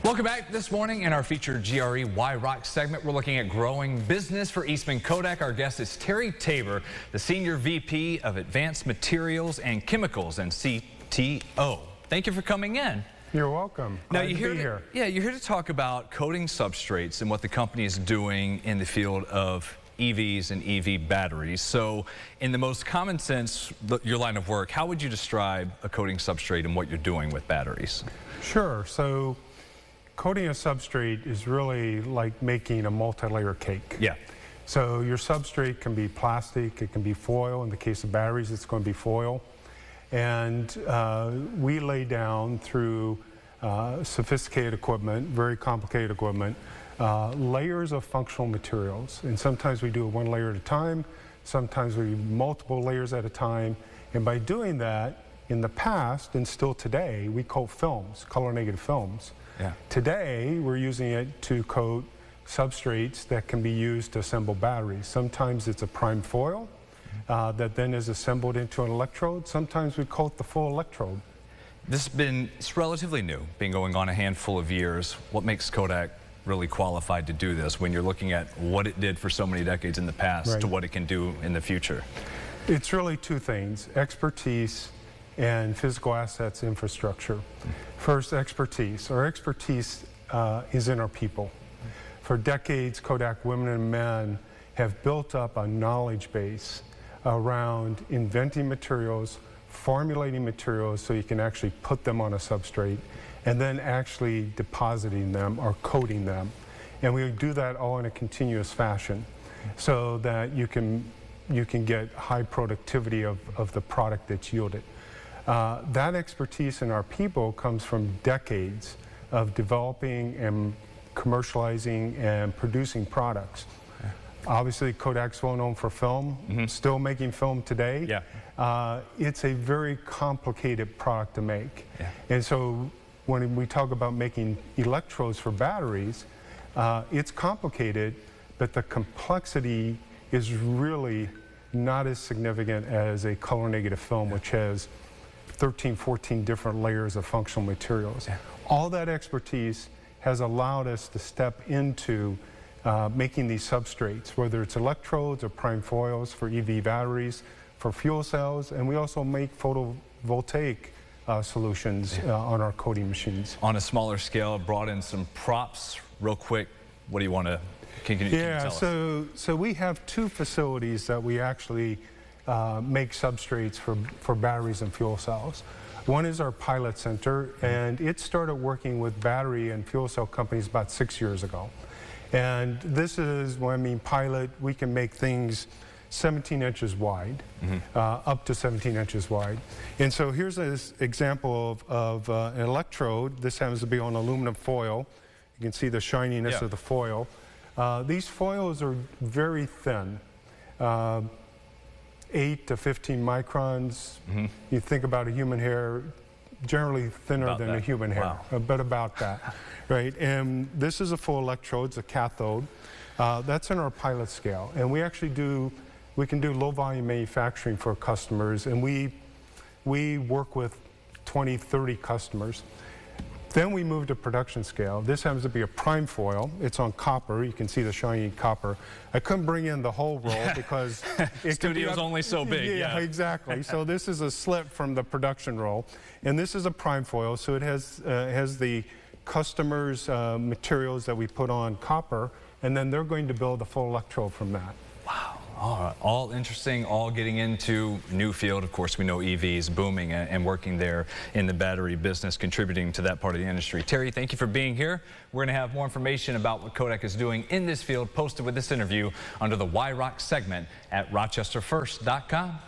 Welcome back. This morning in our featured GRE Why Rock segment, we're looking at growing business for Eastman Kodak. Our guest is Terry Tabor, the Senior VP of Advanced Materials and Chemicals and CTO. Thank you for coming in. You're welcome. Glad to be here. Yeah, you're here to talk about coating substrates and what the company is doing in the field of EVs and EV batteries. So in the most common sense, your line of work, how would you describe a coating substrate and what you're doing with batteries? Sure. So coating a substrate is really like making a multi-layer cake. Yeah. So your substrate can be plastic, it can be foil. In the case of batteries, it's going to be foil. And we lay down through sophisticated equipment, very complicated equipment, layers of functional materials. And sometimes we do it one layer at a time, sometimes we do multiple layers at a time. And by doing that, in the past and still today, we coat films, color negative films. Yeah. Today, we're using it to coat substrates that can be used to assemble batteries. Sometimes it's a prime foil that then is assembled into an electrode. Sometimes we coat the full electrode. It's relatively new, been going on a handful of years. What makes Kodak really qualified to do this when you're looking at what it did for so many decades in the past to what it can do in the future? It's really two things: expertise and physical assets infrastructure. First, expertise. Our expertise is in our people. For decades, Kodak women and men have built up a knowledge base around inventing materials, formulating materials so you can actually put them on a substrate, and then actually depositing them or coating them. And we do that all in a continuous fashion so that you can get high productivity of the product that's yielded. That expertise in our people comes from decades of developing and commercializing and producing products. Obviously, Kodak's well known for film, still making film today. Yeah. It's a very complicated product to make. Yeah. And so when we talk about making electrodes for batteries, it's complicated, but the complexity is really not as significant as a color negative film, which has 13, 14 different layers of functional materials. Yeah. All that expertise has allowed us to step into making these substrates, whether it's electrodes or prime foils for EV batteries, for fuel cells, and we also make photovoltaic solutions on our coating machines. On a smaller scale, brought in some props real quick. What do you want to, can you tell us? So we have two facilities that we actually make substrates for batteries and fuel cells. One is our pilot center, and it started working with battery and fuel cell companies about 6 years ago. And this is, when I mean pilot, we can make things 17 inches wide, up to 17 inches wide. And so here's an example of an electrode. This happens to be on aluminum foil. You can see the shininess of the foil. These foils are very thin. 8 to 15 microns. You think about a human hair, generally thinner than a human hair, but about that, right? And this is a full electrode, it's a cathode. That's in our pilot scale, and we can do low volume manufacturing for customers, and we work with 20, 30 customers. Then we move to production scale. This happens to be a prime foil. It's on copper. You can see the shiny copper. I couldn't bring in the whole roll because the studio's only so big. Yeah, exactly. So this is a slip from the production roll, and this is a prime foil. So it has the customer's materials that we put on copper, and then they're going to build a full electrode from that. Wow. All interesting, all getting into new field. Of course, we know EVs booming and working there in the battery business, contributing to that part of the industry. Terry, thank you for being here. We're going to have more information about what Kodak is doing in this field posted with this interview under the Why Rock segment at rochesterfirst.com.